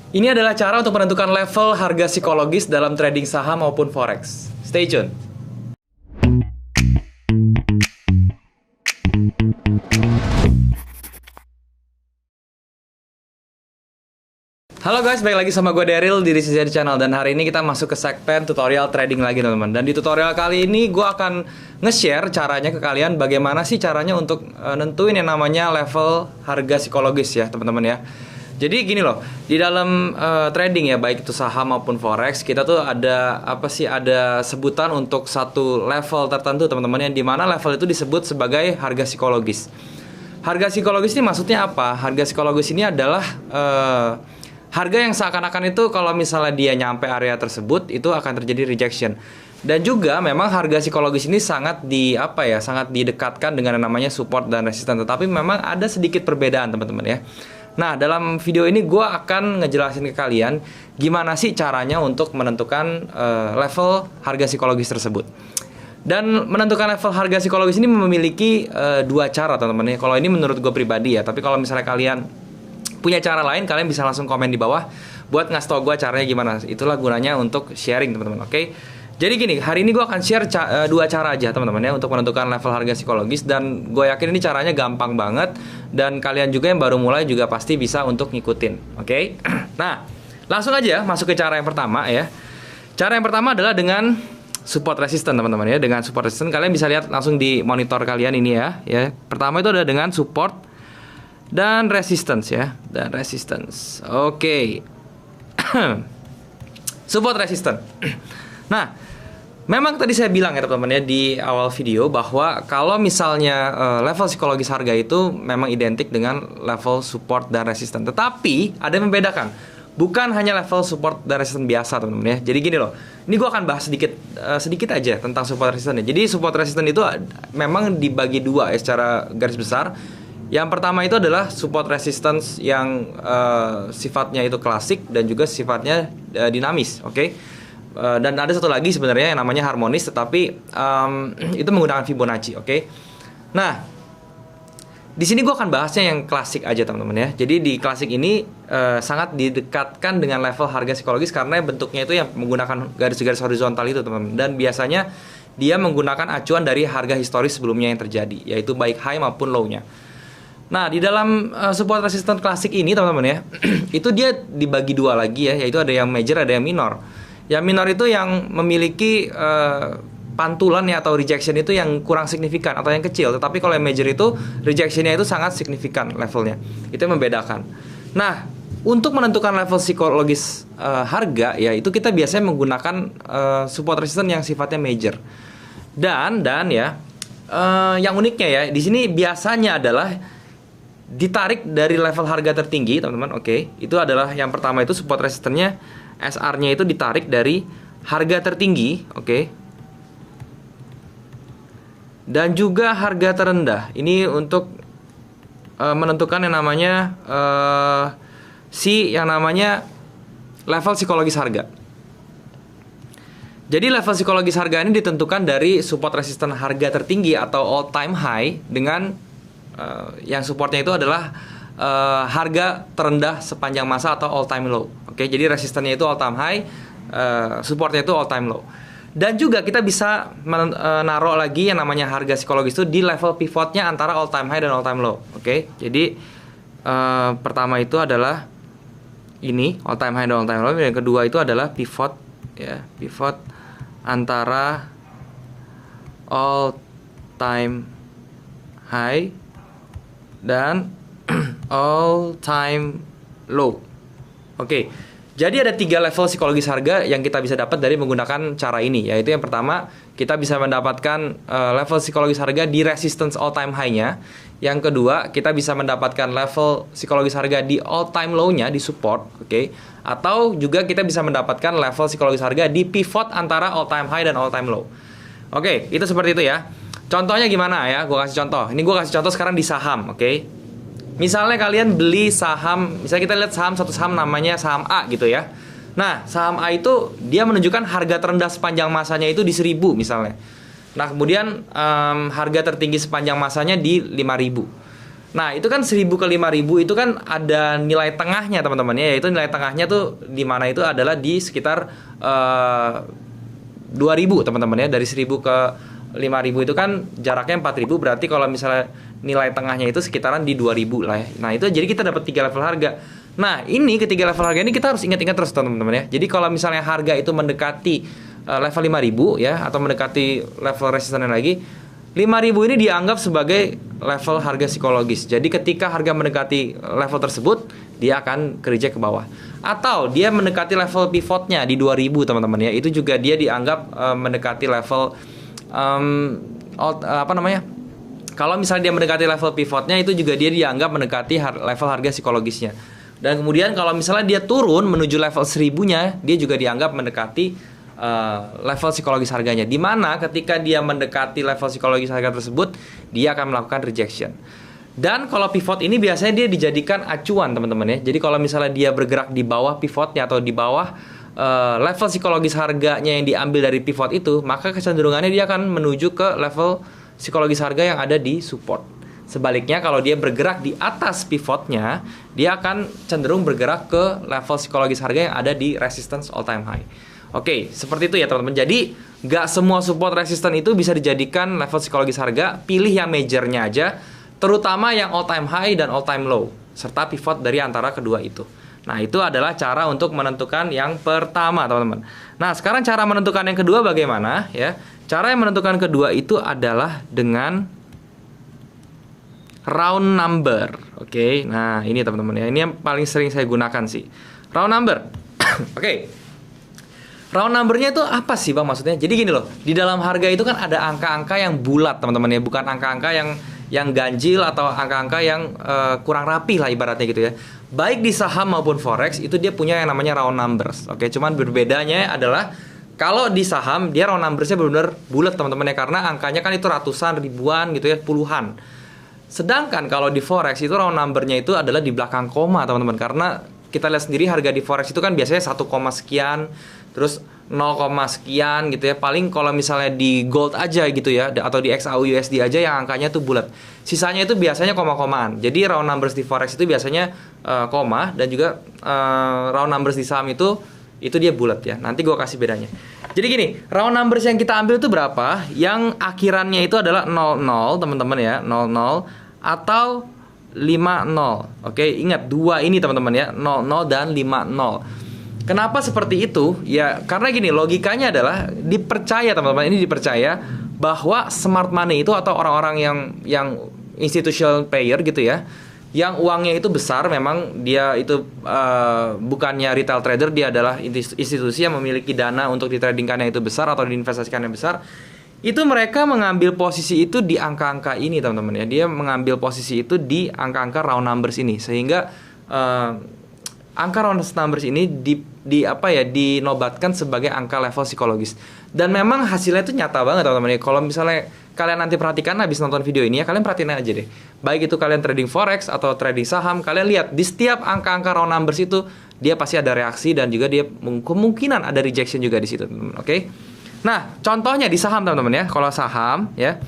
Ini adalah cara untuk menentukan level harga psikologis dalam trading saham maupun forex. Stay tune. Halo guys, balik lagi sama gue Daryl di This Is The Channel. Dan hari ini kita masuk ke segmen tutorial trading lagi teman-teman. Dan di tutorial kali ini gue akan nge-share caranya ke kalian. Bagaimana sih caranya untuk nentuin yang namanya level harga psikologis ya teman-teman ya. Jadi gini loh, di dalam trading ya, baik itu saham maupun forex, kita tuh ada ada sebutan untuk satu level tertentu teman-teman, yang dimana level itu disebut sebagai harga psikologis. Harga psikologis ini maksudnya apa? Harga psikologis ini adalah harga yang seakan-akan itu kalau misalnya dia nyampe area tersebut itu akan terjadi rejection. Dan juga memang harga psikologis ini sangat sangat didekatkan dengan yang namanya support dan resistance. Tetapi memang ada sedikit perbedaan teman-teman ya. Nah, dalam video ini gue akan ngejelasin ke kalian gimana sih caranya untuk menentukan level harga psikologis tersebut. Dan menentukan level harga psikologis ini memiliki dua cara teman-teman ya. Kalau ini menurut gue pribadi ya, tapi kalau misalnya kalian punya cara lain, kalian bisa langsung komen di bawah buat ngasih tau gue caranya gimana. Itulah gunanya untuk sharing teman-teman, oke? Jadi gini, hari ini gue akan share dua cara aja teman-teman ya untuk menentukan level harga psikologis. Dan gue yakin ini caranya gampang banget. Dan kalian juga yang baru mulai juga pasti bisa untuk ngikutin, oke? Nah, langsung aja masuk ke cara yang pertama ya. Cara yang pertama adalah dengan support resistance teman-teman ya. Dengan support resistance kalian bisa lihat langsung di monitor kalian ini ya. Pertama itu adalah dengan support dan resistance ya. Dan resistance, oke. Support resistance. Nah, memang tadi saya bilang ya teman-teman ya di awal video bahwa kalau misalnya level psikologis harga itu memang identik dengan level support dan resistance. Tetapi ada yang membedakan. Bukan hanya level support dan resistance biasa teman-teman ya. Jadi gini loh, ini gue akan bahas sedikit aja tentang support resistance ya. Jadi support resistance itu memang dibagi dua ya secara garis besar. Yang pertama itu adalah support resistance yang sifatnya itu klasik dan juga sifatnya dinamis, oke? Dan ada satu lagi sebenarnya yang namanya harmonis, tetapi itu menggunakan Fibonacci, oke? Nah, di sini gue akan bahasnya yang klasik aja teman-teman ya. Jadi di klasik ini sangat didekatkan dengan level harga psikologis karena bentuknya itu yang menggunakan garis-garis horizontal itu teman-teman. Dan biasanya dia menggunakan acuan dari harga historis sebelumnya yang terjadi, yaitu baik high maupun low-nya. Nah, di dalam support resistance klasik ini teman-teman ya, itu dia dibagi dua lagi ya, yaitu ada yang major, ada yang minor. Yang minor itu yang memiliki pantulan ya atau rejection itu yang kurang signifikan atau yang kecil. Tetapi kalau yang major itu rejectionnya itu sangat signifikan levelnya. Itu yang membedakan. Nah, untuk menentukan level psikologis harga ya, itu kita biasanya menggunakan support resistance yang sifatnya major. Dan ya, yang uniknya ya, di sini biasanya adalah ditarik dari level harga tertinggi teman-teman, oke? Itu adalah yang pertama, itu support resistance-nya SR-nya itu ditarik dari harga tertinggi, oke? Dan juga harga terendah. Ini untuk menentukan yang namanya yang namanya level psikologis harga. Jadi level psikologis harga ini ditentukan dari support resistance harga tertinggi atau all time high dengan yang supportnya itu adalah harga terendah sepanjang masa atau all time low. Oke, jadi resistannya itu all time high, supportnya itu all time low. Dan juga kita bisa menaruh lagi yang namanya harga psikologis itu di level pivotnya antara all time high dan all time low. Oke, jadi pertama itu adalah ini all time high dan all time low. Yang kedua itu adalah pivot ya, pivot antara all time high dan all time low. Oke, jadi ada 3 level psikologis harga yang kita bisa dapat dari menggunakan cara ini. Yaitu yang pertama, kita bisa mendapatkan level psikologis harga di resistance all time high-nya. Yang kedua, kita bisa mendapatkan level psikologis harga di all time low-nya, di support, oke? Atau juga kita bisa mendapatkan level psikologis harga di pivot antara all time high dan all time low. Oke, itu seperti itu ya. Contohnya gimana ya? Gue kasih contoh. Ini gue kasih contoh sekarang di saham, oke? Misalnya kalian beli saham, misalnya kita lihat satu saham namanya saham A gitu ya. Nah, saham A itu dia menunjukkan harga terendah sepanjang masanya itu di 1000 misalnya. Nah, kemudian harga tertinggi sepanjang masanya di 5000. Nah, itu kan 1000 ke 5000 itu kan ada nilai tengahnya teman-teman ya, yaitu nilai tengahnya tuh di mana itu adalah di sekitar 2000 teman-teman ya. Dari 1000 ke 5000 itu kan jaraknya 4000, berarti kalau misalnya nilai tengahnya itu sekitaran di 2000 lah ya. Nah, itu jadi kita dapat 3 level harga. Nah, ini ketiga level harga ini kita harus ingat-ingat terus teman-teman ya. Jadi kalau misalnya harga itu mendekati level 5000 ya, atau mendekati level resistannya lagi, 5000 ini dianggap sebagai level harga psikologis. Jadi ketika harga mendekati level tersebut, dia akan ke-reject ke bawah. Atau dia mendekati level pivotnya di 2000 teman-teman ya. Itu juga dia dianggap mendekati level kalau misalnya dia mendekati level pivotnya, itu juga dia dianggap mendekati level harga psikologisnya. Dan kemudian kalau misalnya dia turun menuju level 1000-nya, dia juga dianggap mendekati level psikologis harganya. Dimana ketika dia mendekati level psikologis harga tersebut, dia akan melakukan rejection. Dan kalau pivot ini biasanya dia dijadikan acuan teman-teman ya. Jadi kalau misalnya dia bergerak di bawah pivotnya atau di bawah level psikologis harganya yang diambil dari pivot itu, maka kecenderungannya dia akan menuju ke level psikologis harga yang ada di support. Sebaliknya kalau dia bergerak di atas pivotnya, dia akan cenderung bergerak ke level psikologis harga yang ada di resistance all time high. Oke, seperti itu ya teman-teman. Jadi gak semua support resistance itu bisa dijadikan level psikologis harga. Pilih yang majornya aja, terutama yang all time high dan all time low, serta pivot dari antara kedua itu. Nah, itu adalah cara untuk menentukan yang pertama teman-teman. Nah, sekarang cara menentukan yang kedua bagaimana ya? Cara yang menentukan kedua itu adalah dengan round number. Oke, nah ini teman-teman ya, ini yang paling sering saya gunakan sih, round number. Oke. Round numbernya itu apa sih bang maksudnya? Jadi gini loh, di dalam harga itu kan ada angka-angka yang bulat teman-teman ya, bukan angka-angka yang ganjil atau angka-angka yang kurang rapi lah ibaratnya gitu ya. Baik di saham maupun forex itu dia punya yang namanya round numbers. Oke, cuman berbedanya adalah kalau di saham dia round numbersnya benar-benar bulat teman-teman ya, karena angkanya kan itu ratusan, ribuan gitu ya, puluhan. Sedangkan kalau di forex itu round numbernya itu adalah di belakang koma teman-teman, karena kita lihat sendiri harga di forex itu kan biasanya 1, sekian, terus 0, sekian gitu ya. Paling kalau misalnya di gold aja gitu ya, atau di XAU/USD aja yang angkanya tuh bulat. Sisanya itu biasanya koma-komaan. Jadi round numbers di forex itu biasanya koma, dan juga round numbers di saham itu dia bulat ya. Nanti gue kasih bedanya. Jadi gini, round numbers yang kita ambil itu berapa? Yang akhirannya itu adalah 00 teman-teman ya, 00 atau 50. Oke, ingat dua ini teman-teman ya, 00 dan 50. Kenapa seperti itu? Ya karena gini, logikanya adalah dipercaya teman-teman, ini dipercaya bahwa smart money itu atau orang-orang yang institutional player gitu ya, yang uangnya itu besar, memang dia itu bukannya retail trader, dia adalah institusi yang memiliki dana untuk ditradingkannya itu besar atau diinvestasikannya besar. Itu mereka mengambil posisi itu di angka-angka ini teman-teman ya. Dia mengambil posisi itu di angka-angka round numbers ini, sehingga angka round numbers ini dinobatkan sebagai angka level psikologis. Dan memang hasilnya itu nyata banget teman-teman ya. Kalau misalnya kalian nanti perhatikan habis nonton video ini ya, kalian perhatiin aja deh. Baik itu kalian trading forex atau trading saham, kalian lihat di setiap angka-angka round numbers itu dia pasti ada reaksi, dan juga dia kemungkinan ada rejection juga di situ teman-teman. Oke. Nah, contohnya di saham teman-teman ya. Kalau saham ya,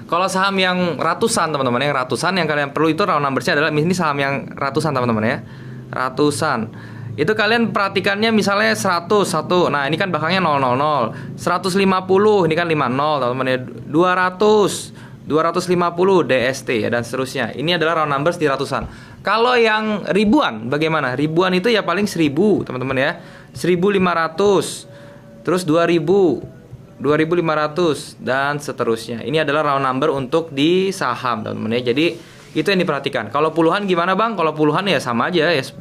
kalau saham yang ratusan teman-teman, yang ratusan yang kalian perlu itu round numbersnya adalah, ini saham yang ratusan teman-teman ya, ratusan. Itu kalian perhatikannya misalnya 100, 1. Nah, ini kan belakangnya 000. 150, ini kan 50 teman-teman ya. 200, 250 DST ya, dan seterusnya. Ini adalah round numbers di ratusan. Kalau yang ribuan bagaimana? Ribuan itu ya paling 1000 teman-teman ya. 1500. Terus 2000, 2500 dan seterusnya. Ini adalah round number untuk di saham teman-teman ya. Jadi itu yang diperhatikan. Kalau puluhan gimana bang? Kalau puluhan ya sama aja ya, 10,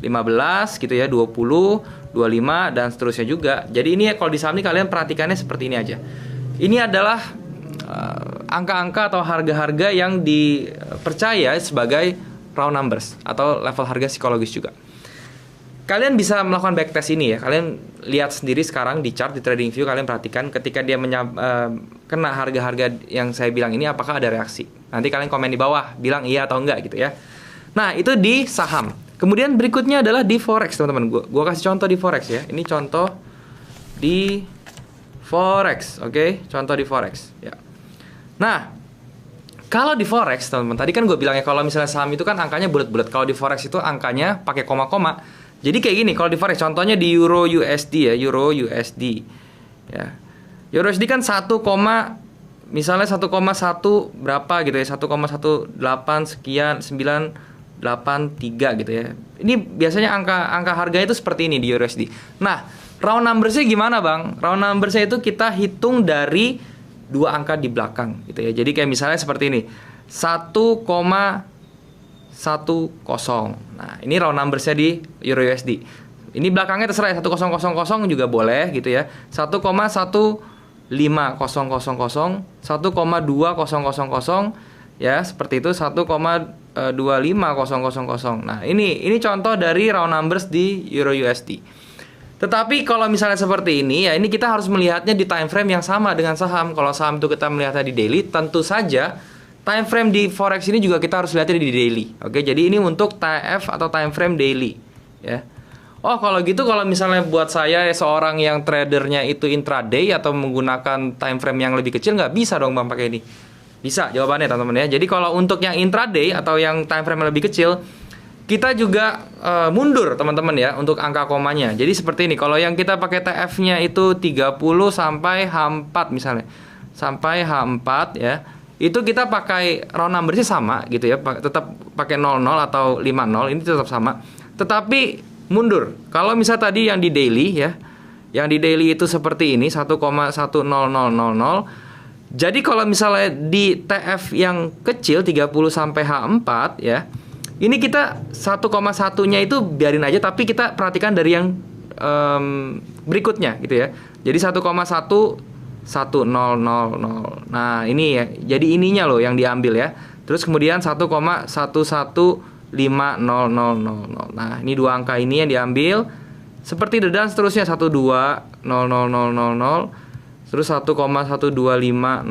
15 gitu ya, 20, 25 dan seterusnya juga. Jadi ini ya, kalau di saham ini kalian perhatikannya seperti ini aja. Ini adalah angka-angka atau harga-harga yang dipercaya sebagai round numbers atau level harga psikologis juga. Kalian bisa melakukan backtest ini ya. Kalian lihat sendiri sekarang di chart di TradingView, kalian perhatikan ketika dia kena harga-harga yang saya bilang ini, apakah ada reaksi. Nanti kalian komen di bawah bilang iya atau enggak gitu ya. Nah, itu di saham. Kemudian berikutnya adalah di forex teman-teman. Gua kasih contoh di forex ya. Ini contoh di forex, oke? Contoh di forex ya. Nah, Kalau di forex teman-teman, tadi kan gue bilangnya kalau misalnya saham itu kan angkanya bulat-bulat. Kalau di forex itu angkanya pakai koma-koma. Jadi kayak gini, kalau di forex contohnya di Euro USD ya, Euro USD ya. Euro USD kan misalnya 1,1 berapa gitu ya, 1,18 sekian 983 gitu ya. Ini biasanya angka harganya itu seperti ini di Euro USD. Nah, round numbersnya gimana bang? Round numbersnya itu kita hitung dari dua angka di belakang gitu ya. Jadi kayak misalnya seperti ini 1,10. Nah ini round numbersnya di Euro USD. Ini belakangnya terserah 1000 juga boleh gitu ya. 1,15000, 1,2000 ya seperti itu, 1,25000. Nah ini contoh dari round numbers di Euro USD. Tetapi kalau misalnya seperti ini ya, ini kita harus melihatnya di time frame yang sama dengan saham. Kalau saham itu kita melihatnya di daily, tentu saja time frame di forex ini juga kita harus lihatnya di daily. Oke, jadi ini untuk TF atau time frame daily ya. Oh, kalau gitu kalau misalnya buat saya seorang yang tradernya itu intraday atau menggunakan time frame yang lebih kecil, nggak bisa dong bang pakai ini. Bisa jawabannya teman-teman ya. Jadi kalau untuk yang intraday atau yang time frame yang lebih kecil, kita juga mundur teman-teman ya untuk angka komanya. Jadi seperti ini, kalau yang kita pakai TF-nya itu 30 sampai H4 misalnya. Sampai H4 ya. Itu kita pakai round number-nya sama gitu ya. Tetap pakai 00 atau 50, ini tetap sama. Tetapi mundur. Kalau misalnya tadi yang di daily ya. Yang di daily itu seperti ini 1,10000. Jadi kalau misalnya di TF yang kecil 30 sampai H4 ya. Ini kita 1,1-nya itu biarin aja, tapi kita perhatikan dari yang berikutnya gitu ya. Jadi 1,11000. Nah ini ya, jadi ininya loh yang diambil ya. Terus kemudian 1,115000. Nah ini dua angka ini yang diambil. Seperti itu dan seterusnya 1200000. Terus 1,125000.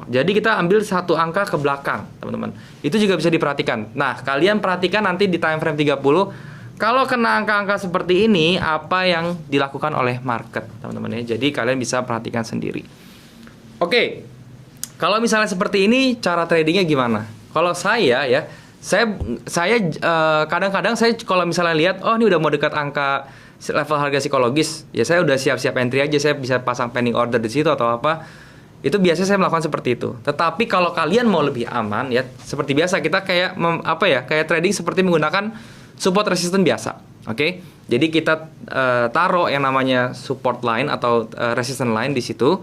Jadi kita ambil satu angka ke belakang, teman-teman. Itu juga bisa diperhatikan. Nah, kalian perhatikan nanti di time frame 30, kalau kena angka-angka seperti ini, apa yang dilakukan oleh market, teman-teman ya. Jadi kalian bisa perhatikan sendiri. Oke. Kalau misalnya seperti ini, cara tradingnya gimana? Kalau saya ya, saya kadang-kadang saya kalau misalnya lihat, oh ini udah mau dekat angka level harga psikologis, ya saya udah siap-siap entry aja, saya bisa pasang pending order di situ atau apa. Itu biasanya saya melakukan seperti itu. Tetapi kalau kalian mau lebih aman ya, seperti biasa kita kayak kayak trading seperti menggunakan support resistance biasa. Oke. Jadi kita taruh yang namanya support line atau resistance line di situ.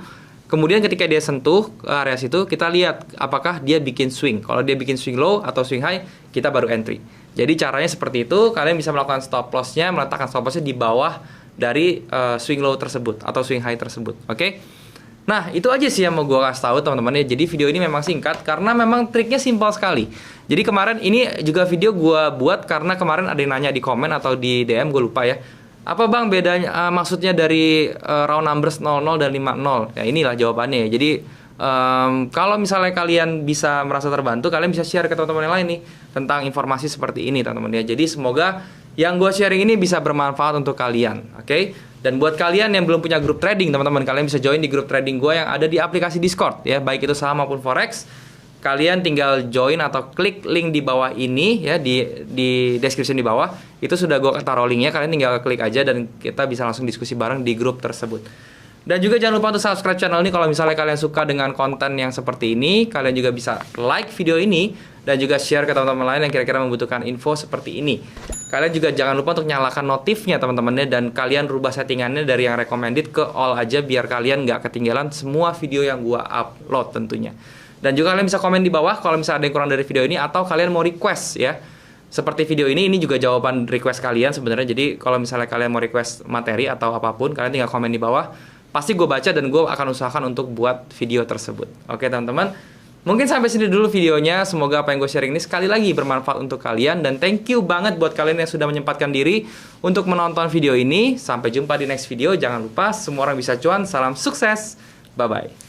Kemudian ketika dia sentuh area situ, kita lihat apakah dia bikin swing. Kalau dia bikin swing low atau swing high, kita baru entry. Jadi caranya seperti itu, kalian bisa melakukan stop loss-nya, meletakkan stop loss-nya di bawah dari swing low tersebut atau swing high tersebut. Oke? Nah, itu aja sih yang mau gue kasih tahu teman-teman ya. Jadi video ini memang singkat karena memang triknya simpel sekali. Jadi kemarin ini juga video gue buat karena kemarin ada yang nanya di komen atau di DM, gue lupa ya. Apa bang bedanya maksudnya dari round numbers 00 dan 50? Ya inilah jawabannya ya. Jadi kalau misalnya kalian bisa merasa terbantu, kalian bisa share ke teman-teman yang lain nih tentang informasi seperti ini teman-teman ya. Jadi semoga yang gue sharing ini bisa bermanfaat untuk kalian, oke? Dan buat kalian yang belum punya grup trading teman-teman, kalian bisa join di grup trading gue yang ada di aplikasi Discord ya, baik itu saham maupun forex. Kalian tinggal join atau klik link di bawah ini ya, di description di bawah. Itu sudah gue taruh linknya, kalian tinggal klik aja dan kita bisa langsung diskusi bareng di grup tersebut. Dan juga jangan lupa untuk subscribe channel ini kalau misalnya kalian suka dengan konten yang seperti ini. Kalian juga bisa like video ini dan juga share ke teman-teman lain yang kira-kira membutuhkan info seperti ini. Kalian juga jangan lupa untuk nyalakan notifnya teman-temannya, dan kalian rubah settingannya dari yang recommended ke all aja biar kalian nggak ketinggalan semua video yang gua upload tentunya. Dan juga kalian bisa komen di bawah kalau misalnya ada yang kurang dari video ini atau kalian mau request ya. Seperti video ini juga jawaban request kalian sebenarnya. Jadi kalau misalnya kalian mau request materi atau apapun, kalian tinggal komen di bawah. Pasti gue baca dan gue akan usahakan untuk buat video tersebut. Oke teman-teman, mungkin sampai sini dulu videonya. Semoga apa yang gue sharing ini sekali lagi bermanfaat untuk kalian. Dan thank you banget buat kalian yang sudah menyempatkan diri untuk menonton video ini. Sampai jumpa di next video. Jangan lupa semua orang bisa cuan. Salam sukses. Bye-bye.